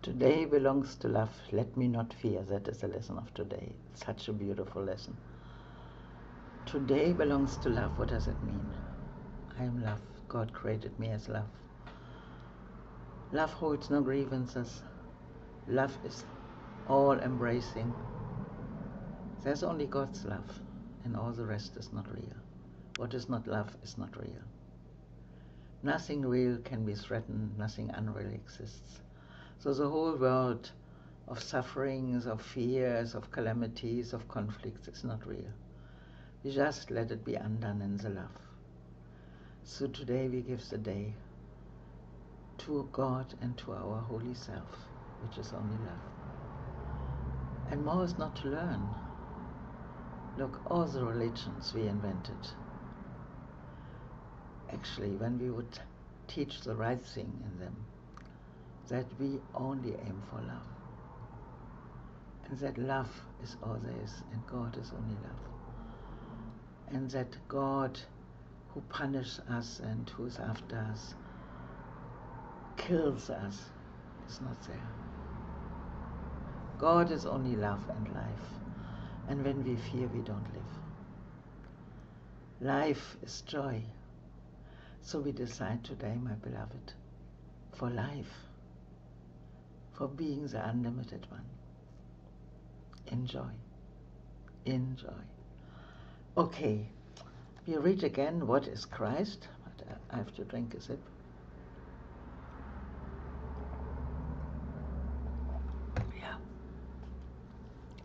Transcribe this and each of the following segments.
Today belongs to love. Let me not fear. That is the lesson of today. Such a beautiful lesson. Today belongs to love. What does it mean? I am love. God created me as love. Love holds no grievances. Love is all embracing. There's only God's love, and all the rest is not real. What is not love is not real. Nothing real can be threatened. Nothing unreal exists. So the whole world of sufferings, of fears, of calamities, of conflicts is not real. We just let it be undone in the love. So today we give the day to God and to our holy self, which is only love. And more is not to learn. Look, all the religions we invented, actually, when we would teach the right thing in them, that we only aim for love. And that love is all there is, and God is only love. And that God, who punishes us and who is after us, kills us, is not there. God is only love and life. And when we fear, we don't live. Life is joy. So we decide today, my beloved, for life, for being the unlimited one. Enjoy. Enjoy. Okay, we read again what is Christ. But I have to drink a sip. Yeah.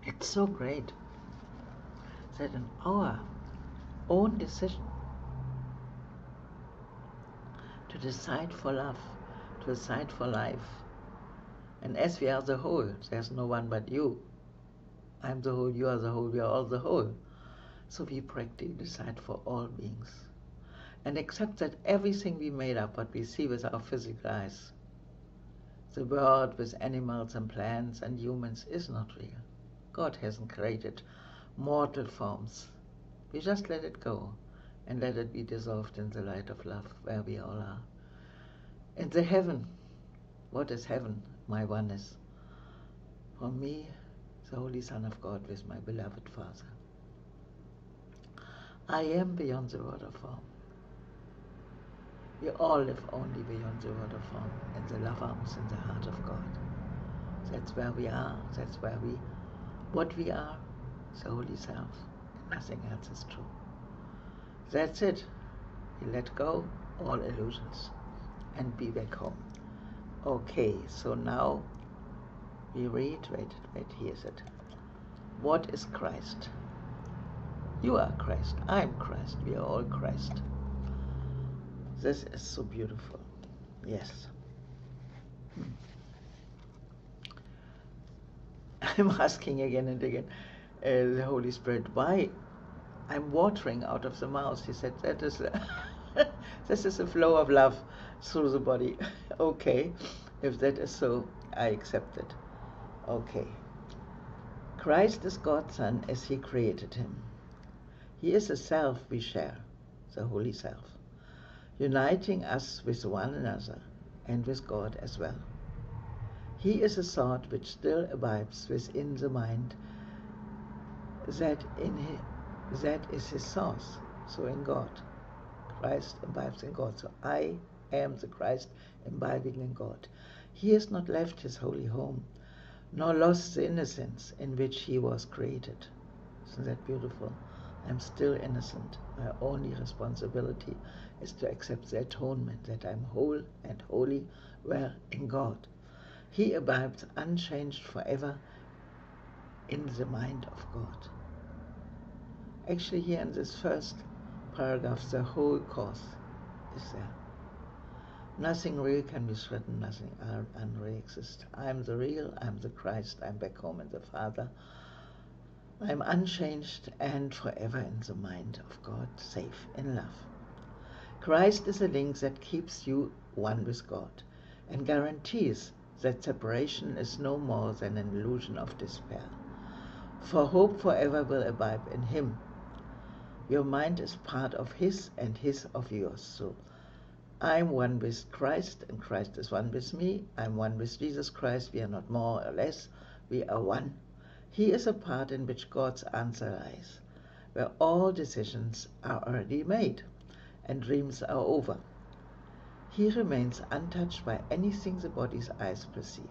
It's so great that in our own decision to decide for love, to decide for life, and as we are the whole, there's no one but you. I'm the whole, you are the whole, we are all the whole. So we practically decide for all beings. And accept that everything we made up, what we see with our physical eyes, the world with animals and plants and humans, is not real. God hasn't created mortal forms. We just let it go and let it be dissolved in the light of love, where we all are. And the heaven, what is heaven? My oneness. For me, the Holy Son of God with my beloved Father. I am beyond the world of form. We all live only beyond the world of form, in the love arms, in the heart of God. That's where we are, that's where what we are, the Holy Self. Nothing else is true. That's it. We let go all illusions and be back home. Okay, so now we read, wait, here is it. What is Christ? You are Christ, I am Christ, we are all Christ. This is so beautiful. Yes. I'm asking again and again the Holy Spirit, why I'm watering out of the mouth. He said, that is this is a flow of love through the body. Okay, if that is so, I accept it. Okay. Christ is God's Son as He created Him. He is a self we share, the Holy Self, uniting us with one another and with God as well. He is a thought which still abides within the mind, that is His source, so in God. Christ abides in God, so I am the Christ imbibing in God. He has not left His holy home, nor lost the innocence in which He was created. Isn't that beautiful? I'm still innocent. My only responsibility is to accept the atonement, that I'm whole and holy, well, in God. He abides unchanged forever in the mind of God. Actually, here in this first paragraph, the whole course is there. Nothing real can be threatened, nothing unreal exists. I'm the real, I'm the Christ, I'm back home in the Father. I'm unchanged and forever in the mind of God, safe in love. Christ is a link that keeps you one with God and guarantees that separation is no more than an illusion of despair. For hope forever will abide in Him. Your mind is part of His and His of yours. So I'm one with Christ, and Christ is one with me. I'm one with Jesus Christ. We are not more or less. We are one. He is a part in which God's answer lies, where all decisions are already made and dreams are over. He remains untouched by anything the body's eyes perceive.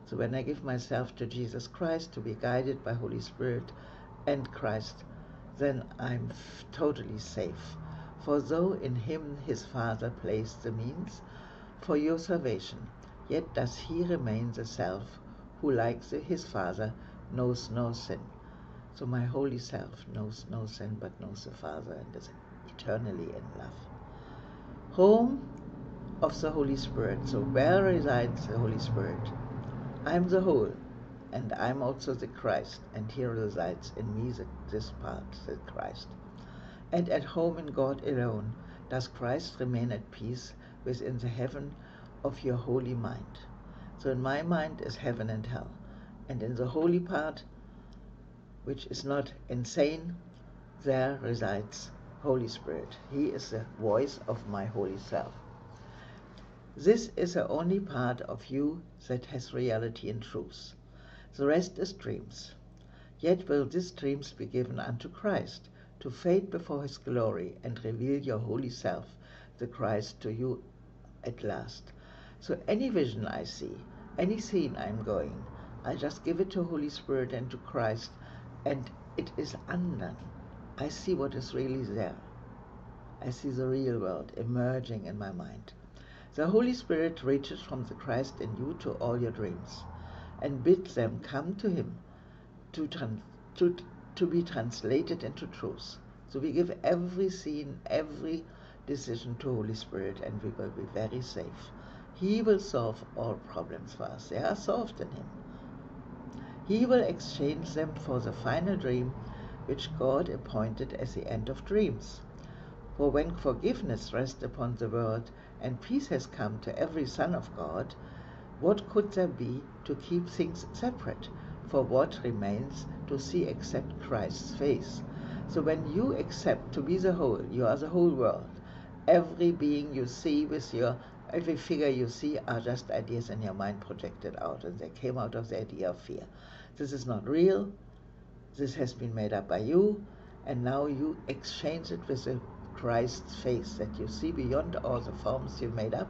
So when I give myself to Jesus Christ to be guided by Holy Spirit and Christ, then I'm totally safe. For though in him his Father placed the means for your salvation, yet does he remain the self who, like his Father, knows no sin. So my holy self knows no sin but knows the Father and is eternally in love. Home of the Holy Spirit. So where resides the Holy Spirit? I'm the whole, and I'm also the Christ, and he resides in me, this part, the Christ. And at home in God alone does Christ remain at peace within the heaven of your holy mind. So in my mind is heaven and hell, and in the holy part, which is not insane, there resides Holy Spirit. He is the voice of my holy self. This is the only part of you that has reality and truth. The rest is dreams. Yet will these dreams be given unto Christ, to fade before his glory and reveal your holy self, the Christ, to you at last. So any vision I see, any scene I'm going, I just give it to Holy Spirit and to Christ, and it is undone. I see what is really there. I see the real world emerging in my mind. The Holy Spirit reaches from the Christ in you to all your dreams, and bids them come to him to be translated into truth. So we give every scene, every decision to Holy Spirit, and we will be very safe. He will solve all problems for us. They are solved in him. He will exchange them for the final dream which God appointed as the end of dreams. For when forgiveness rests upon the world and peace has come to every son of God, what could there be to keep things separate? For what remains to see except Christ's face? So when you accept to be the whole, you are the whole world. Every being you see with every figure you see are just ideas in your mind projected out, and they came out of the idea of fear. This is not real. This has been made up by you, and now you exchange it with the Christ's face that you see beyond all the forms you made up,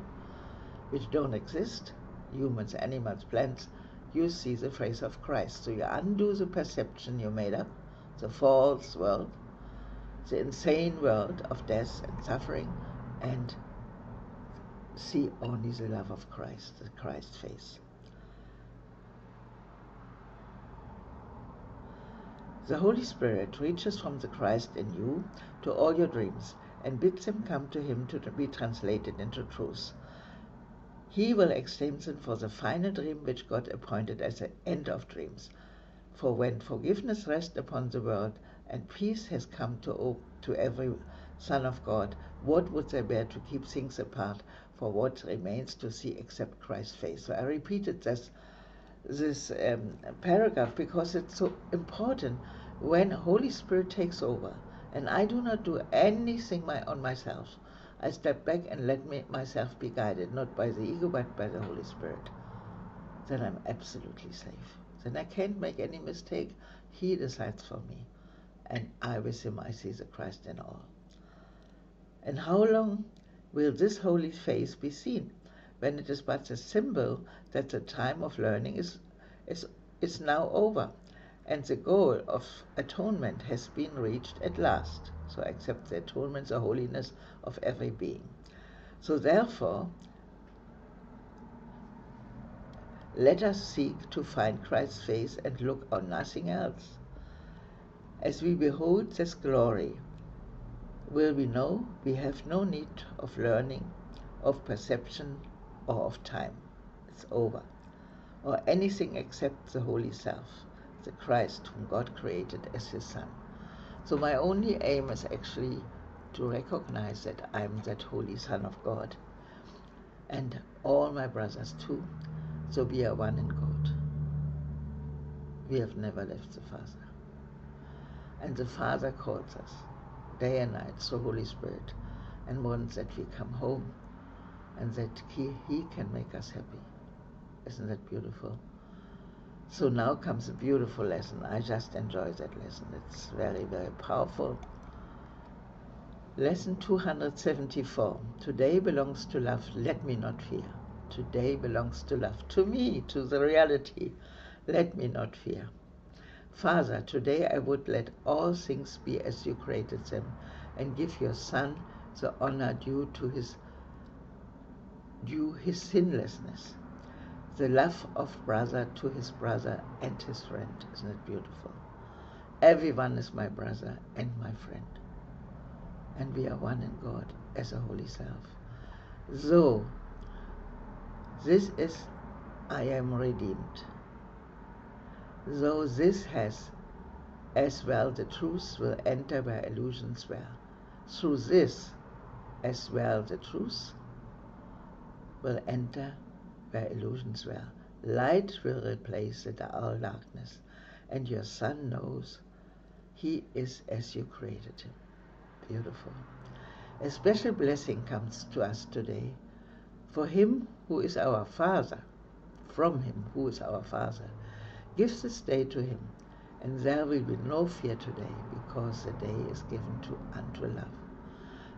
which don't exist, humans, animals, plants. You see the face of Christ. So you undo the perception you made up, the false world, the insane world of death and suffering, and see only the love of Christ, the Christ face. The Holy Spirit reaches from the Christ in you to all your dreams and bids them come to him to be translated into truth. He will exchange them for the final dream which God appointed as the end of dreams. For when forgiveness rests upon the world and peace has come to every son of God, what would there be to keep things apart? For what remains to see except Christ's face? So I repeated this paragraph because it's so important. When Holy Spirit takes over and I do not do anything on myself, I step back and let myself be guided, not by the ego but by the Holy Spirit, then I'm absolutely safe. Then I can't make any mistake. He decides for me, and I with him I see the Christ in all. And how long will this holy face be seen, when it is but a symbol that the time of learning is now over, and the goal of atonement has been reached at last? So accept the atonement, the holiness of every being. So therefore, let us seek to find Christ's face and look on nothing else. As we behold this glory, will we know we have no need of learning, of perception, or of time. It's over. Or anything except the Holy Self, the Christ whom God created as his Son. So my only aim is actually to recognize that I'm that Holy Son of God, and all my brothers too. So we are one in God. We have never left the Father. And the Father calls us day and night, so Holy Spirit, and wants that we come home and that he can make us happy. Isn't that beautiful? So now comes a beautiful lesson. I just enjoy that lesson. It's very, very powerful. Lesson 274. Today belongs to love. Let me not fear. Today belongs to love. To me, to the reality. Let me not fear. Father, today I would let all things be as you created them, and give your Son the honor due his sinlessness, the love of brother to his brother and his friend. Isn't it beautiful? Everyone is my brother and my friend, and we are one in God as a holy self. So, this is I am redeemed. So this has as well the truth will enter where illusions were. Through this as well the truth will enter where illusions were. Light will replace all darkness, and your Son knows he is as you created him. Beautiful. A special blessing comes to us today for him who is our Father, from him who is our Father. Give this day to him, and there will be no fear today, because the day is given unto love.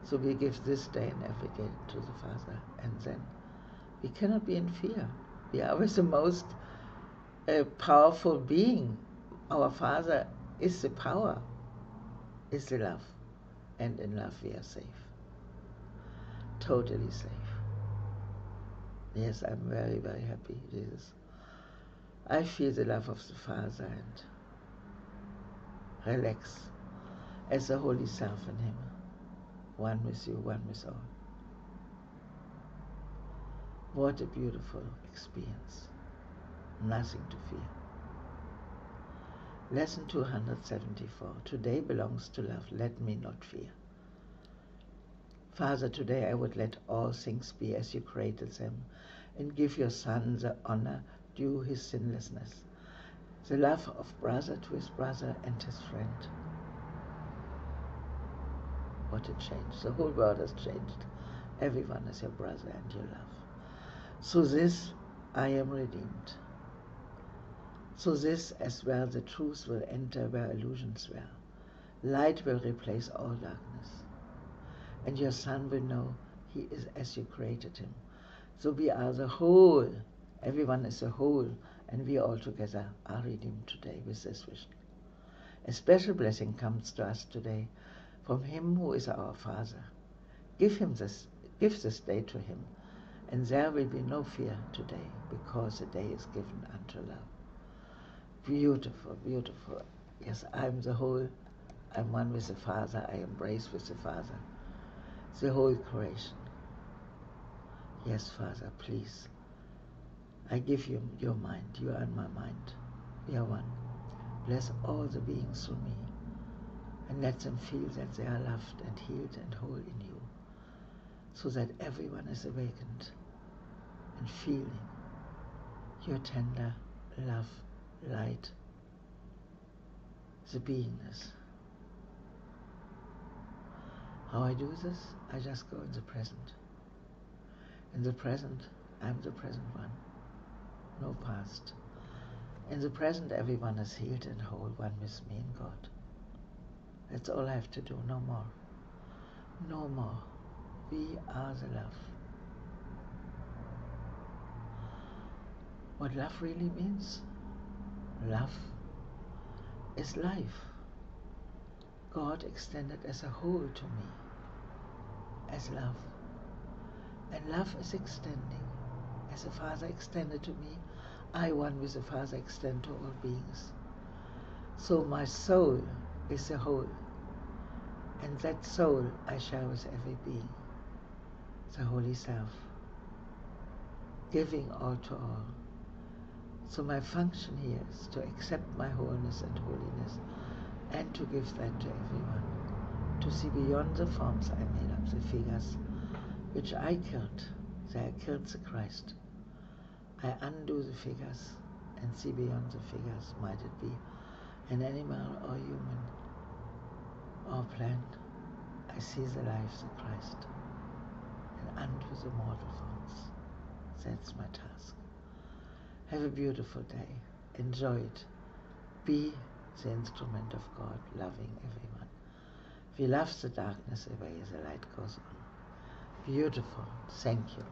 So we give this day and every day to the Father, and then we cannot be in fear. We are always the most powerful being. Our Father is the power, is the love, and in love we are safe. Totally safe. Yes, I'm very, very happy, Jesus. I feel the love of the Father and relax as a holy self in him, one with you, one with all. What a beautiful experience. Nothing to fear. Lesson 274. Today belongs to love. Let me not fear. Father, today I would let all things be as you created them, and give your Son the honor due his sinlessness, the love of brother to his brother and his friend. What a change. The whole world has changed. Everyone is your brother and your love. So this I am redeemed. So this as well the truth will enter where illusions were. Light will replace all darkness, and your Son will know he is as you created him. So we are the whole. Everyone is a whole, and we all together are redeemed today with this vision. A special blessing comes to us today from him who is our Father. Give this day to him, and there will be no fear today, because the day is given unto love. Beautiful, beautiful. Yes, I'm the whole. I'm one with the Father. I embrace with the Father the whole creation. Yes, Father, please. I give you your mind. You are in my mind. We are one. Bless all the beings through me, and let them feel that they are loved and healed and whole in you, so that everyone is awakened and feeling your tender love, light, the beingness. How I do this? I just go in the present. In the present, I'm the present one. No past. In the present, everyone is healed and whole, one with me in God. That's all I have to do, no more. No more. We are the love. What love really means? Love is life. God extended as a whole to me, as love. And love is extending. As the Father extended to me, I, one with the Father, extend to all beings. So my soul is the whole, and that soul I share with every being, the Holy Self, giving all to all. So my function here is to accept my wholeness and holiness, and to give that to everyone, to see beyond the forms I made up, the figures which I killed. I killed the Christ. I undo the figures and see beyond the figures. Might it be an animal or human or plant? I see the life, the Christ, and undo the mortal form. That's my task. Have a beautiful day. Enjoy it. Be the instrument of God, loving everyone. If you love the darkness away, the light goes on. Beautiful. Thank you.